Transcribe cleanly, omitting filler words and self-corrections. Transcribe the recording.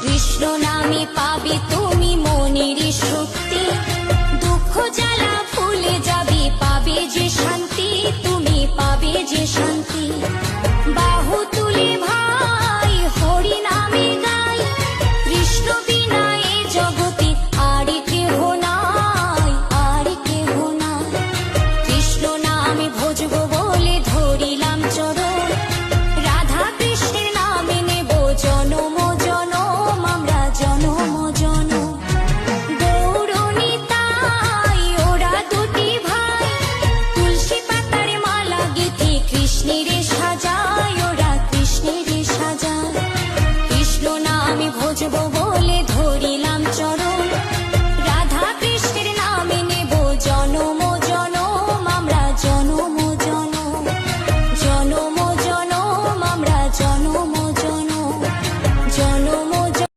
কৃষ্ণ নামে পাবে তুমি মনের শক্তি, দুঃখ জ্বালা ভুলে যাবে, পাবে যে শান্তি, তুমি পাবে যে শান্তি। বাহু তুলে ভাই হরি নামে গাই, কৃষ্ণ বিনা এ জগতে আর কেহ নাই, আর কেহ নাই। কৃষ্ণ নামে ভজব বলে ধরিলাম চরণ, রাধা কৃষ্ণের নামে নেব জনম জনম, আমরা জনম জনম। গৌরনিতাই ওরা দুটি ভাই, তুলসী পাতার মালা গেঁথে কৃষ্ণের সাজায়, ওরা কৃষ্ণের সাজায়। কৃষ্ণ নামে ভজব বলে ধরি